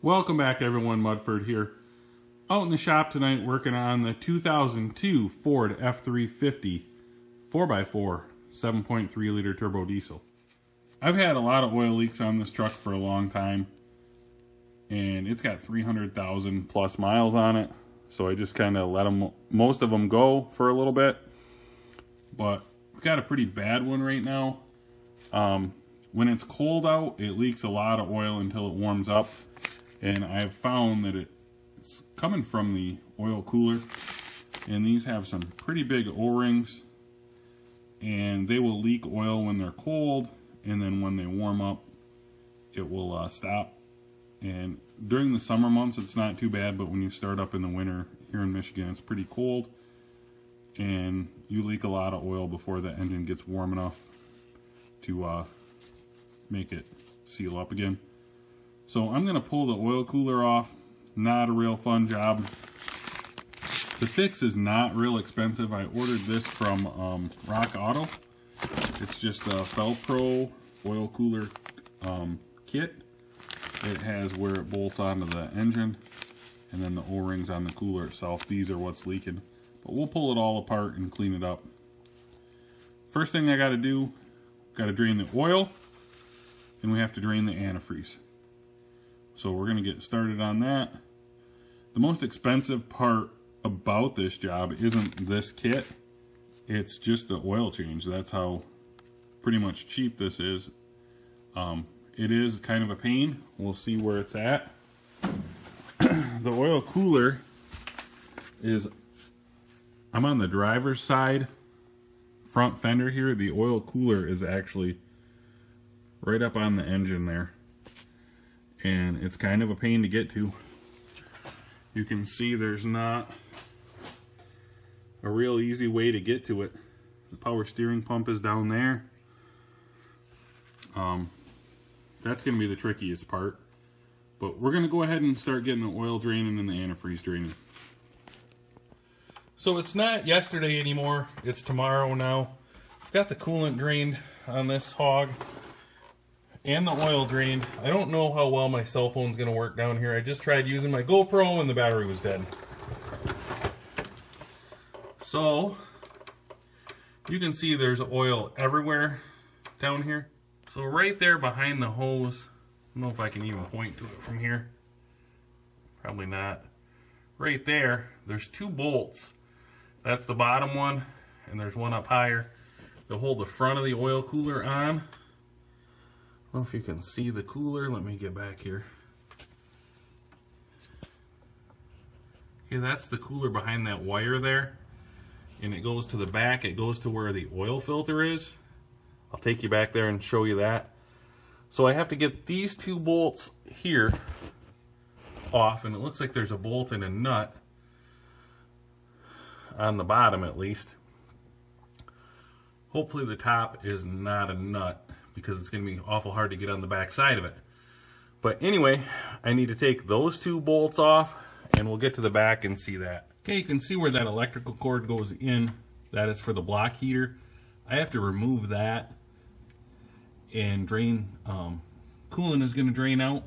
Welcome back everyone, Mudford here. Out in the shop tonight working on the 2002 Ford F350 4x4 7.3 liter turbo diesel. I've had a lot of oil leaks on this truck for a long time, and it's got 300,000 plus miles on it, so I just kind of let most of them go for a little bit. But we've got a pretty bad one right now. When it's cold out, it leaks a lot of oil until it warms up, and I've found that it's coming from the oil cooler, and these have some pretty big O-rings, and they will leak oil when they're cold, and then when they warm up it will stop. And during the summer months it's not too bad, but when you start up in the winter here in Michigan, it's pretty cold and you leak a lot of oil before the engine gets warm enough to make it seal up again. So I'm going to pull the oil cooler off. Not a real fun job. The fix is not real expensive. I ordered this from Rock Auto. It's just a Velcro oil cooler kit. It has where it bolts onto the engine, and then the O-rings on the cooler itself. These are what's leaking. But we'll pull it all apart and clean it up. First thing I got to do, got to drain the oil, and we have to drain the antifreeze. So we're going to get started on that. The most expensive part about this job isn't this kit, it's just the oil change. That's how pretty much cheap this is. It is kind of a pain. We'll see where it's at. The oil cooler is, I'm on the driver's side front fender here. The oil cooler is actually right up on the engine there, and it's kind of a pain to get to. You can see there's not a real easy way to get to it. The power steering pump is down there. That's going to be the trickiest part. But we're going to go ahead and start getting the oil draining and the antifreeze draining. So it's not yesterday anymore, it's tomorrow now. Got the coolant drained on this hog and the oil drained. I don't know how well my cell phone's going to work down here. I just tried using my GoPro and the battery was dead. So you can see there's oil everywhere down here. So right there behind the hose, I don't know if I can even point to it from here. Probably not. Right there, there's two bolts. That's the bottom one, and there's one up higher. They'll hold the front of the oil cooler on. I don't know if you can see the cooler. Let me get back here. Okay, that's the cooler behind that wire there. And it goes to the back. It goes to where the oil filter is. I'll take you back there and show you that. So I have to get these two bolts here off, and it looks like there's a bolt and a nut on the bottom at least. Hopefully the top is not a nut, because it's going to be awful hard to get on the back side of it. But anyway, I need to take those two bolts off, and we'll get to the back and see that. Okay, you can see where that electrical cord goes in. That is for the block heater. I have to remove that and drain. Coolant is going to drain out.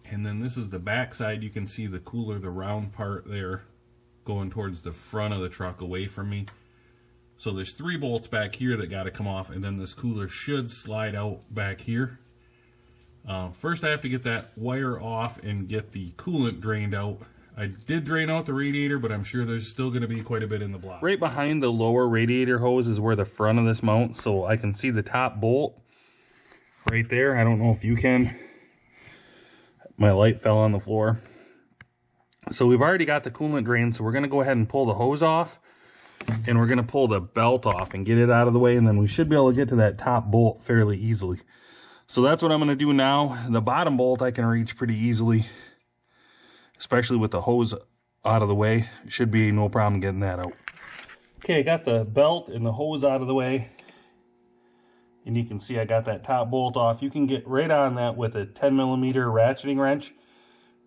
And then this is the back side. You can see the cooler, the round part there, going towards the front of the truck away from me. So there's three bolts back here that got to come off, and then this cooler should slide out back here. First I have to get that wire off and get the coolant drained out. I did drain out the radiator, but I'm sure there's still going to be quite a bit in the block. Right behind the lower radiator hose is where the front of this mounts, so I can see the top bolt right there. I don't know if you can. My light fell on the floor. So we've already got the coolant drained, so we're going to go ahead and pull the hose off, and we're going to pull the belt off and get it out of the way, and then we should be able to get to that top bolt fairly easily. So that's what I'm going to do now. The bottom bolt I can reach pretty easily, especially with the hose out of the way. It should be no problem getting that out. Okay, I got the belt and the hose out of the way, and you can see I got that top bolt off. You can get right on that with a 10mm ratcheting wrench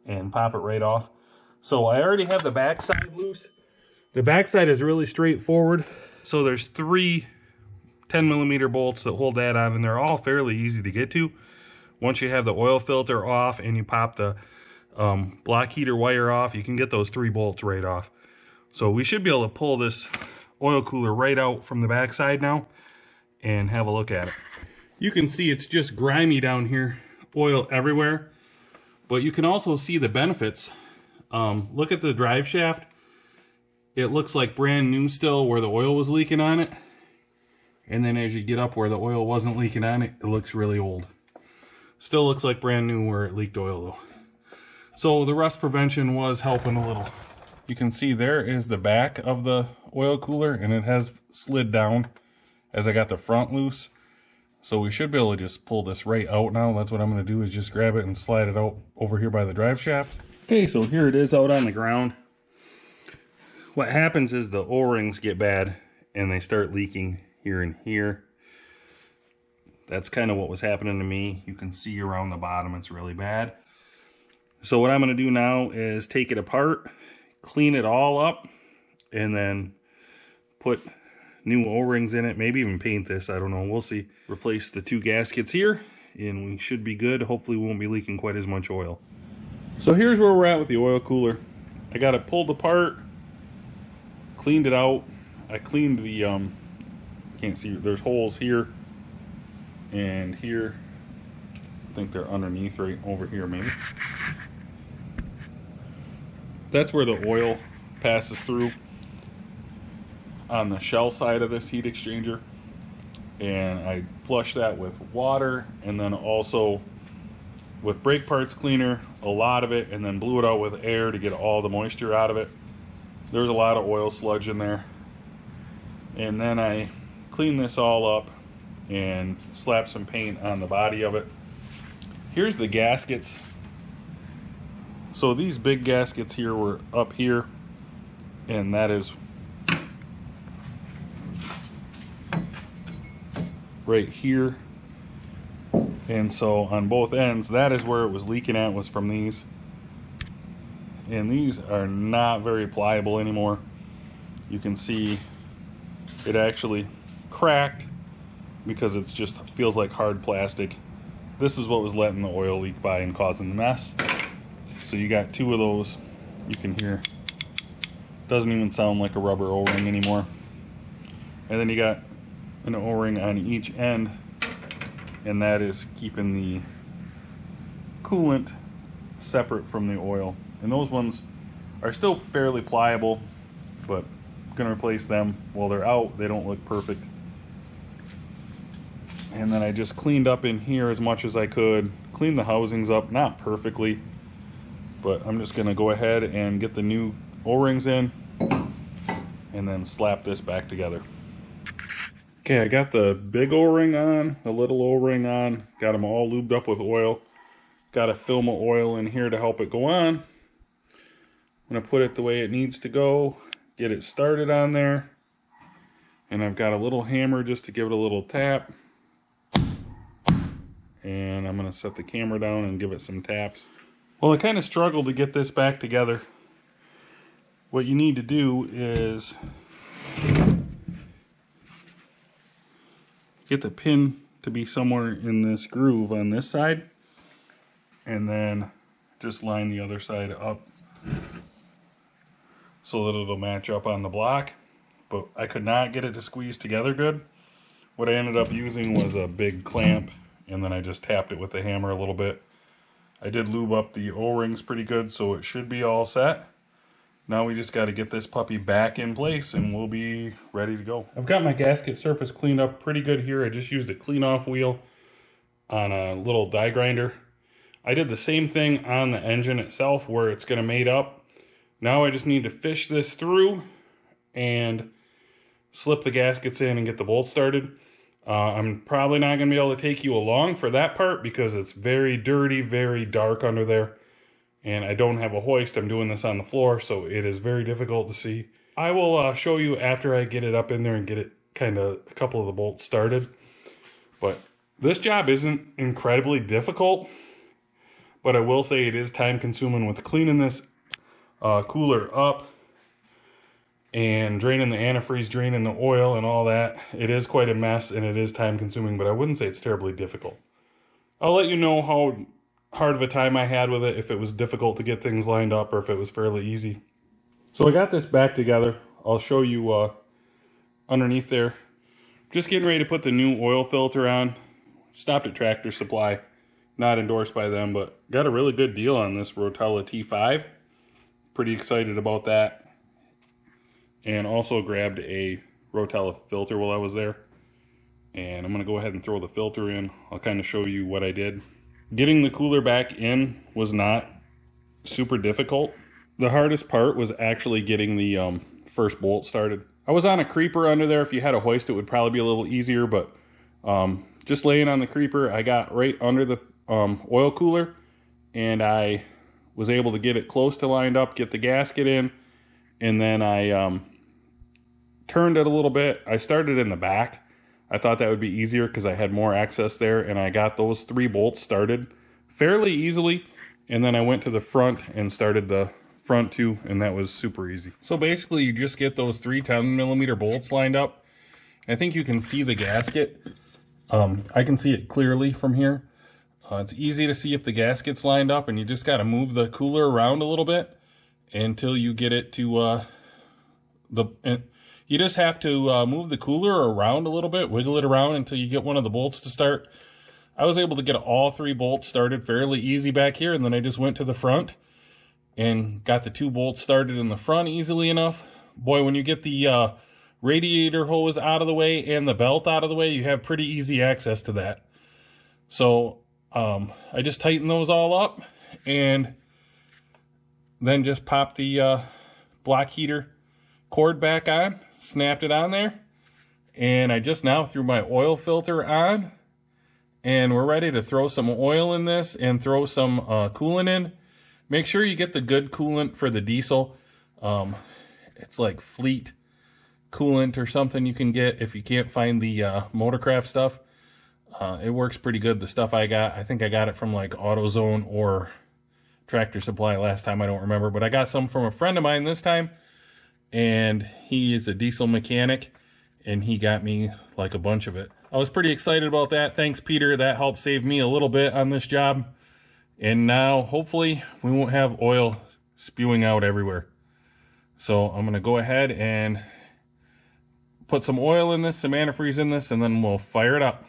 and pop it right off. So I already have the backside loose. The backside is really straightforward. So there's three 10mm bolts that hold that on, and they're all fairly easy to get to. Once you have the oil filter off and you pop the block heater wire off, you can get those 3 bolts right off. So we should be able to pull this oil cooler right out from the backside now and have a look at it. You can see it's just grimy down here, oil everywhere, but you can also see the benefits. Look at the drive shaft. It looks like brand new still where the oil was leaking on it. And then as you get up where the oil wasn't leaking on it, it looks really old. Still looks like brand new where it leaked oil though. So the rust prevention was helping a little. You can see there is the back of the oil cooler, and it has slid down as I got the front loose. So we should be able to just pull this right out now. That's what I'm going to do, is just grab it and slide it out over here by the drive shaft. Okay, so here it is out on the ground. What happens is the O-rings get bad and they start leaking here and here. That's kind of what was happening to me. You can see around the bottom it's really bad. So what I'm going to do now is take it apart, clean it all up, and then put new O-rings in it. Maybe even paint this, I don't know, we'll see. Replace the 2 gaskets here and we should be good. Hopefully we won't be leaking quite as much oil. So here's where we're at with the oil cooler. I got it pulled apart, cleaned it out. I cleaned the can't see, there's holes here and here. I think they're underneath right over here maybe. That's where the oil passes through on the shell side of this heat exchanger, and I flushed that with water and then also with brake parts cleaner, a lot of it, and then blew it out with air to get all the moisture out of it. There's a lot of oil sludge in there. And then I cleaned this all up and slapped some paint on the body of it. Here's the gaskets. So these big gaskets here were up here, and that is right here. And so on both ends, that is where it was leaking at, was from these. And these are not very pliable anymore. You can see it actually cracked because it's just feels like hard plastic. This is what was letting the oil leak by and causing the mess. So you got 2 of those. You can hear, doesn't even sound like a rubber O-ring anymore. And then you got an O-ring on each end, and that is keeping the coolant separate from the oil. And those ones are still fairly pliable, but I'm gonna replace them while they're out. They don't look perfect. And then I just cleaned up in here as much as I could. Cleaned the housings up, not perfectly, but I'm just gonna go ahead and get the new O-rings in and then slap this back together. Okay, I got the big O-ring on, the little O-ring on, got them all lubed up with oil. Got a film of oil in here to help it go on. I'm gonna put it the way it needs to go, get it started on there. And I've got a little hammer just to give it a little tap. And I'm gonna set the camera down and give it some taps. Well, I kind of struggled to get this back together. What you need to do is get the pin to be somewhere in this groove on this side, and then just line the other side up so that it'll match up on the block. But I could not get it to squeeze together good. What I ended up using was a big clamp, and then I just tapped it with the hammer a little bit. I did lube up the O-rings pretty good, so it should be all set. Now we just got to get this puppy back in place and we'll be ready to go. I've got my gasket surface cleaned up pretty good here. I just used a clean off wheel on a little die grinder. I did the same thing on the engine itself where it's going to mate up. Now I just need to fish this through and slip the gaskets in and get the bolts started. I'm probably not going to be able to take you along for that part because it's very dirty, very dark under there. And I don't have a hoist. I'm doing this on the floor, so it is very difficult to see. I will show you after I get it up in there and get it kind of a couple of the bolts started. But this job isn't incredibly difficult, but I will say it is time consuming with cleaning this cooler up and draining the antifreeze, draining the oil and all that. It is quite a mess and it is time consuming, but I wouldn't say it's terribly difficult. I'll let you know how hard of a time I had with it, if it was difficult to get things lined up or if it was fairly easy. So I got this back together. I'll show you underneath there. Just getting ready to put the new oil filter on. Stopped at Tractor Supply. Not endorsed by them, but got a really good deal on this Rotella T5. Pretty excited about that. And also grabbed a Rotella filter while I was there. And I'm going to go ahead and throw the filter in. I'll kind of show you what I did. Getting the cooler back in was not super difficult. The hardest part was actually getting the first bolt started. I was on a creeper under there. If you had a hoist, it would probably be a little easier, but just laying on the creeper, I got right under the oil cooler, and I was able to get it close to lined up, get the gasket in, and then I turned it a little bit. I started in the back. I thought that would be easier because I had more access there, and I got those 3 bolts started fairly easily, and then I went to the front and started the front 2, and that was super easy. So basically you just get those 3 10mm bolts lined up. I think you can see the gasket. I can see it clearly from here. It's easy to see if the gasket's lined up, and you just got to move the cooler around a little bit until you get it to you just have to move the cooler around a little bit, wiggle it around until you get one of the bolts to start. I was able to get all 3 bolts started fairly easy back here, and then I just went to the front and got the 2 bolts started in the front easily enough. Boy, when you get the radiator hose out of the way and the belt out of the way, you have pretty easy access to that. So I just tightened those all up and then just popped the block heater cord back on, snapped it on there, and I just now threw my oil filter on, and we're ready to throw some oil in this and throw some coolant in. Make sure you get the good coolant for the diesel. It's like Fleet coolant or something you can get if you can't find the Motorcraft stuff. It works pretty good. The stuff I got, I think I got it from like AutoZone or Tractor Supply last time, I don't remember, but I got some from a friend of mine this time, and he is a diesel mechanic, and he got me like a bunch of it. I was pretty excited about that. Thanks, Peter. That helped save me a little bit on this job. And now, hopefully, we won't have oil spewing out everywhere. So I'm going to go ahead and put some oil in this, some antifreeze in this, and then we'll fire it up.